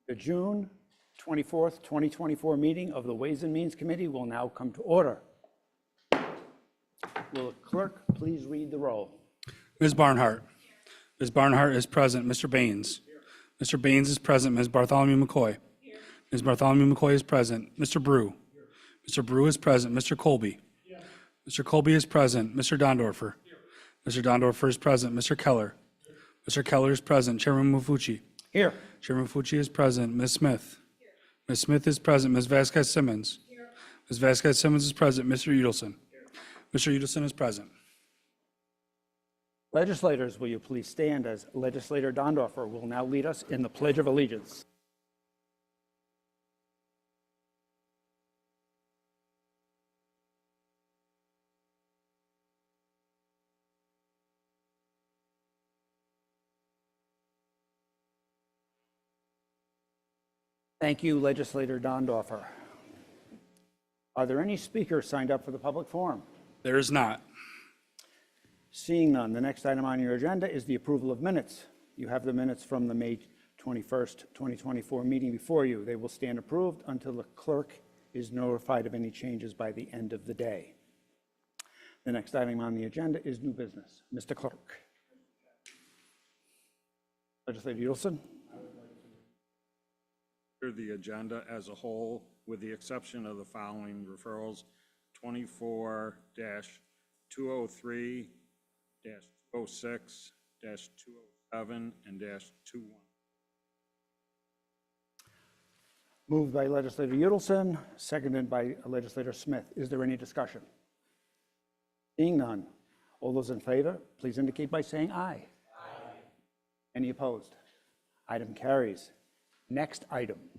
The June 24th, 2024 meeting of the Ways and Means Committee will now come to order. Will the clerk please read the roll? Ms. Barnhart. Ms. Barnhart is present. Mr. Baines. Mr. Baines is present. Ms. Bartholomew McCoy. Ms. Bartholomew McCoy is present. Mr. Brew. Mr. Brew is present. Mr. Colby. Mr. Colby is present. Mr. Dondorfer. Mr. Dondorfer is present. Mr. Keller. Mr. Keller is present. Chairman Mafucci. Here. Chairman Mafucci is present. Ms. Smith. Ms. Smith is present. Ms. Vasquez Simmons. Ms. Vasquez Simmons is present. Mr. Udelson. Mr. Udelson is present. Legislators, will you please stand as Legislator Dondorfer will now lead us in the Pledge of Allegiance. Thank you, Legislator Dondorfer. Are there any speakers signed up for the public forum? There is not. Seeing none, the next item on your agenda is the approval of minutes. You have the minutes from the May 21st, 2024 meeting before you. They will stand approved until the clerk is notified of any changes by the end of the day. The next item on the agenda is new business. Mr. Clerk. Legislator Udelson. The agenda as a whole, with the exception of the following referrals: 24-203, -206, -207, and -21. Moved by Legislator Udelson, seconded by Legislator Smith. Is there any discussion? Seeing none, all those in favor, please indicate by saying aye. Aye. Any opposed? Item carries. Next item.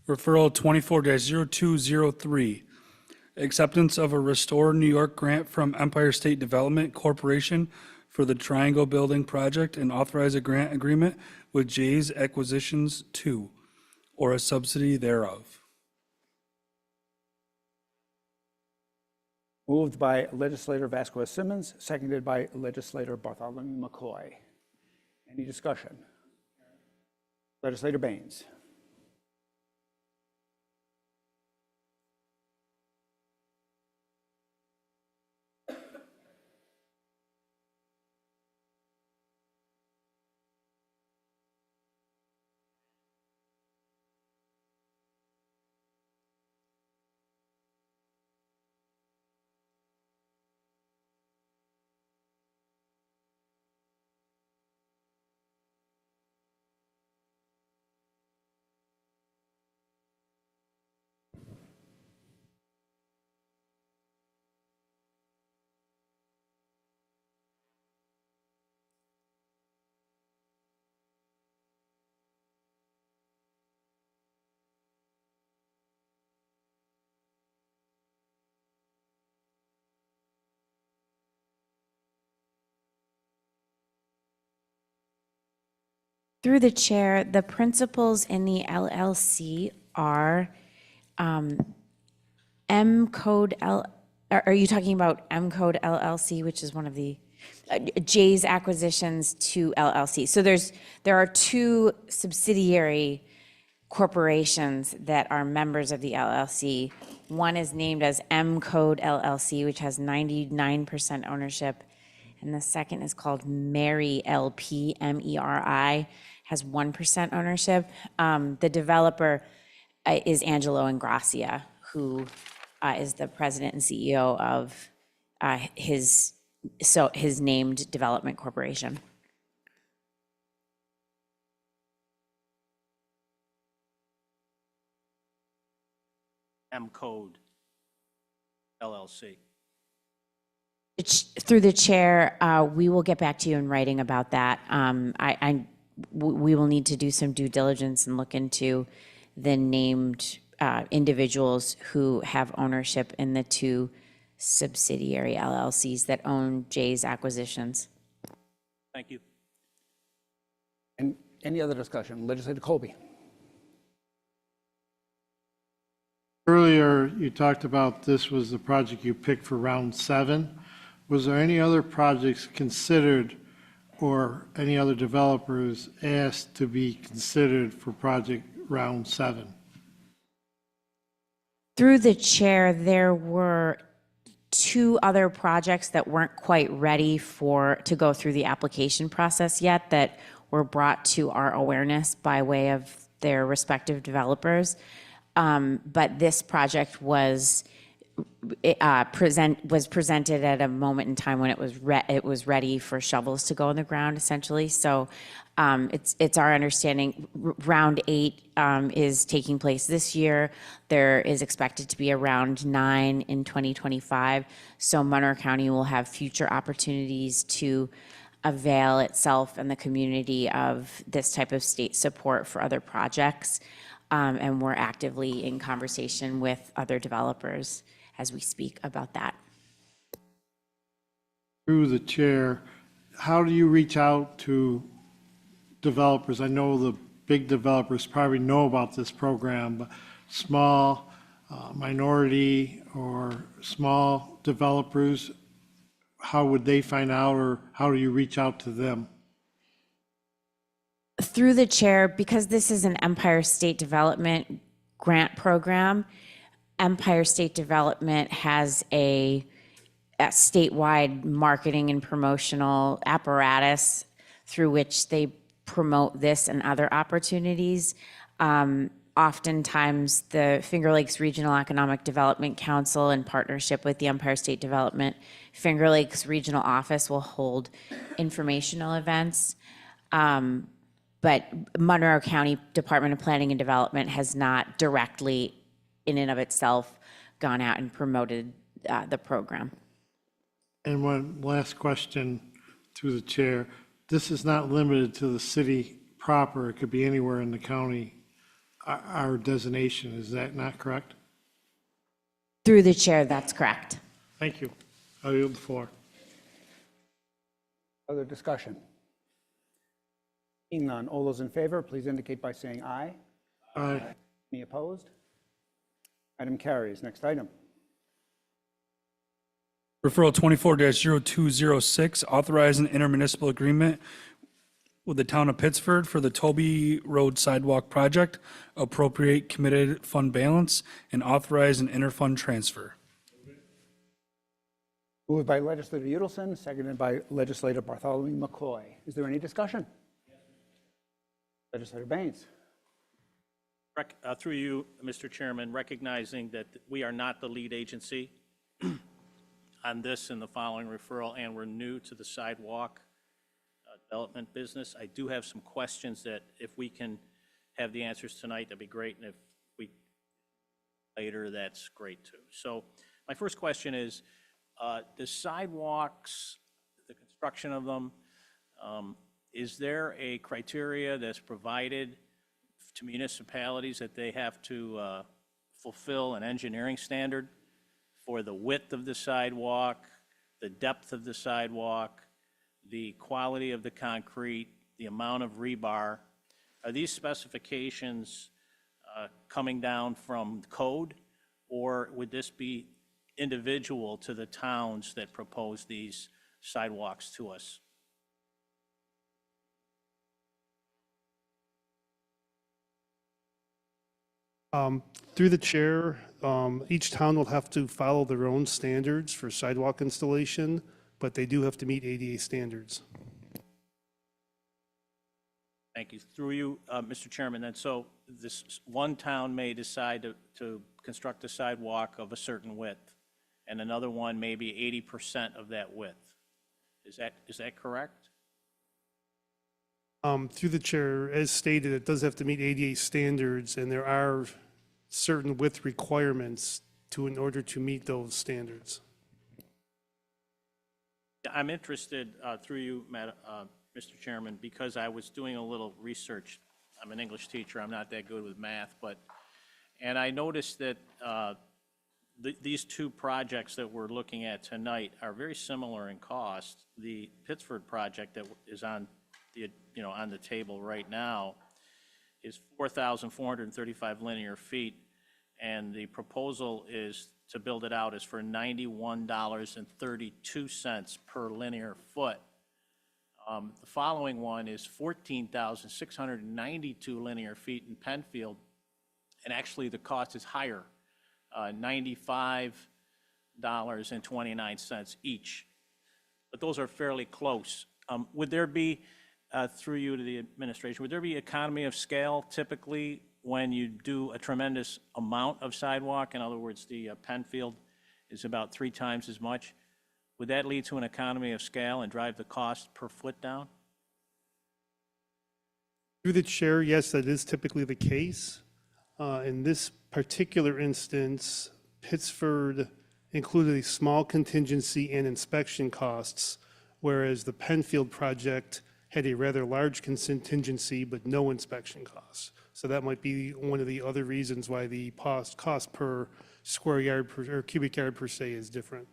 Referral 24-0203, acceptance of a Restore New York grant from Empire State Development Corporation for the Triangle Building Project and authorize a grant agreement with Jay's Acquisitions II, or a subsidy thereof. Moved by Legislator Vasquez Simmons, seconded by Legislator Bartholomew McCoy. Any discussion? Legislator Baines. Through the chair, the principals in the LLC are M Code L. Are you talking about M Code LLC, which is one of the Jay's Acquisitions II LLC? So there are two subsidiary corporations that are members of the LLC. One is named as M Code LLC, which has 99% ownership. And the second is called Meri LP, MERI, has 1% ownership. The developer is Angelo Ingrassia, who is the president and CEO of his named development corporation. M Code LLC. Through the chair, we will get back to you in writing about that. We will need to do some due diligence and look into the named individuals who have ownership in the two subsidiary LLCs that own Jay's Acquisitions. Thank you. And any other discussion? Legislator Colby. Earlier, you talked about this was the project you picked for round 7. was there any other projects considered or any other developers asked to be considered for project round 7? Through the chair, there were 2 other projects that weren't quite ready to go through the application process yet that were brought to our awareness by way of their respective developers. But this project was presented at a moment in time when it was ready for shovels to go in the ground, essentially. So it's our understanding round 8 is taking place this year. There is expected to be a round 9 in 2025. So Monroe County will have future opportunities to avail itself and the community of this type of state support for other projects. And we're actively in conversation with other developers as we speak about that. Through the chair, how do you reach out to developers? I know the big developers probably know about this program, but small, minority, or small developers, how would they find out, or how do you reach out to them? Through the chair, because this is an Empire State Development grant program, Empire State Development has a statewide marketing and promotional apparatus through which they promote this and other opportunities. Oftentimes, the Finger Lakes Regional Economic Development Council, in partnership with the Empire State Development, Finger Lakes Regional Office will hold informational events. But Monroe County Department of Planning and Development has not directly, in and of itself, gone out and promoted the program. And one last question through the chair. This is not limited to the city proper. It could be anywhere in the county, our designation. Is that not correct? Through the chair, that's correct. Thank you. I yield the floor. Other discussion? Seeing none, all those in favor, please indicate by saying aye. Aye. Any opposed? Item carries. Next item. Referral 24-0206, authorize an intermunicipal agreement with the town of Pittsford for the Toby Road Sidewalk Project, appropriate committed fund balance, and authorize an interfund transfer. Moved by Legislator Udelson, seconded by Legislator Bartholomew McCoy. Is there any discussion? Legislator Baines. Through you, Mr. Chairman, recognizing that we are not the lead agency on this and the following referral, and we're new to the sidewalk development business, I do have some questions that if we can have the answers tonight, that'd be great, and if we later, that's great too. So my first question is, the sidewalks, the construction of them, is there a criteria that's provided to municipalities that they have to fulfill an engineering standard for the width of the sidewalk, the depth of the sidewalk, the quality of the concrete, the amount of rebar? Are these specifications coming down from code, or would this be individual to the towns that propose these sidewalks to us? Through the chair, each town will have to follow their own standards for sidewalk installation, but they do have to meet ADA standards. Thank you. Through you, Mr. Chairman, and so this one town may decide to construct a sidewalk of a certain width, and another one may be 80% of that width. Is that correct? Through the chair, as stated, it does have to meet ADA standards, and there are certain width requirements in order to meet those standards. I'm interested, through you, Mr. Chairman, because I was doing a little research. I'm an English teacher. I'm not that good with math, and I noticed that these two projects that we're looking at tonight are very similar in cost. The Pittsford project that is on the table right now is 4,435 linear feet, and the proposal is to build it out is for $91.32 per linear foot. The following one is 14,692 linear feet in Penfield, and actually the cost is higher, $95.29 each. But those are fairly close. Would there be, through you to the administration, would there be economy of scale typically when you do a tremendous amount of sidewalk? In other words, the Penfield is about 3 times as much. Would that lead to an economy of scale and drive the cost per foot down? Through the chair, yes, that is typically the case. In this particular instance, Pittsford included a small contingency and inspection costs, whereas the Penfield project had a rather large contingency but no inspection costs. So that might be one of the other reasons why the cost per square yard or cubic yard per se is different.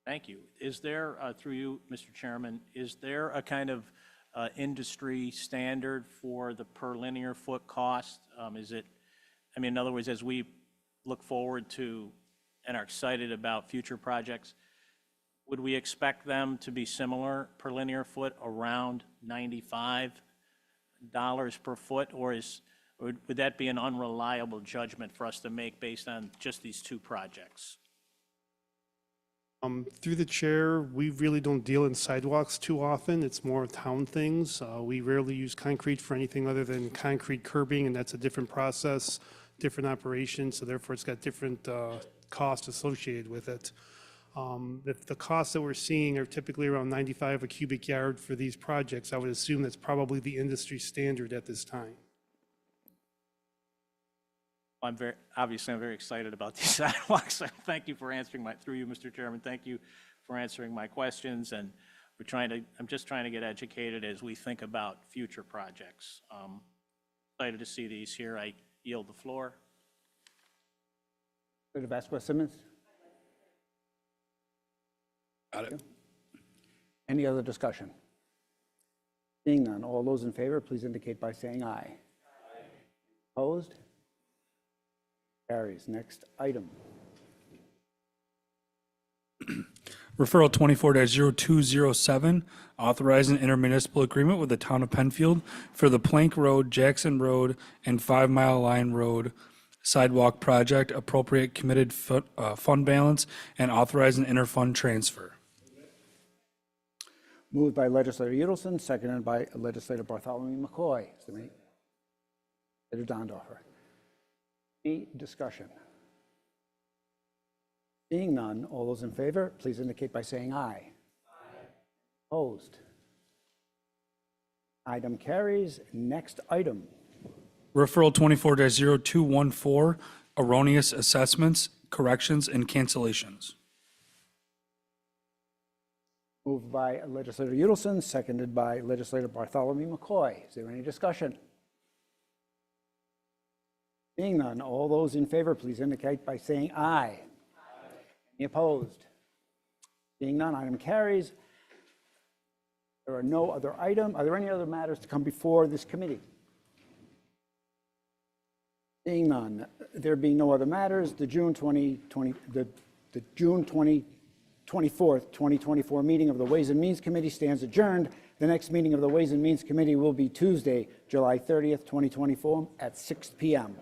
Thank you. Is there, through you, Mr. Chairman, is there a kind of industry standard for the per linear foot cost? Is it, I mean, in other words, as we look forward to and are excited about future projects, would we expect them to be similar per linear foot, around $95 per foot? Or would that be an unreliable judgment for us to make based on just these 2 projects? Through the chair, we really don't deal in sidewalks too often. It's more town things. We rarely use concrete for anything other than concrete curbing, and that's a different process, different operation, so therefore it's got different costs associated with it. If the costs that we're seeing are typically around 95 a cubic yard for these projects, I would assume that's probably the industry standard at this time. Obviously, I'm very excited about these sidewalks. Thank you for answering through you, Mr. Chairman, thank you for answering my questions. And I'm just trying to get educated as we think about future projects. Excited to see these here. I yield the floor. Legislator Vasquez-Simmons? Got it. Any other discussion? Seeing none, all those in favor, please indicate by saying aye. Opposed? Carries. Next item. Referral 24-0207, authorizing intermunicipal agreement with the town of Penfield for the Plank Road, Jackson Road, and 5 Mile Line Road sidewalk project, appropriate committed fund balance, and authorizing interfund transfer. Moved by legislator Udelson, seconded by legislator Bartholomew McCoy. Is there any? Legislator Dondorfer. Any discussion? Seeing none, all those in favor, please indicate by saying aye. Aye. Opposed? Item carries. Next item. Referral 24-0214, erroneous assessments, corrections, and cancellations. Moved by legislator Udelson, seconded by legislator Bartholomew McCoy. Is there any discussion? Seeing none, all those in favor, please indicate by saying aye. Aye. Any opposed? Seeing none, item carries. There are no other items. Are there any other matters to come before this committee? Seeing none, there being no other matters, the June 24th, 2024 meeting of the Ways and Means Committee stands adjourned. The next meeting of the Ways and Means Committee will be Tuesday, July 30th, 2024 at 6 p.m.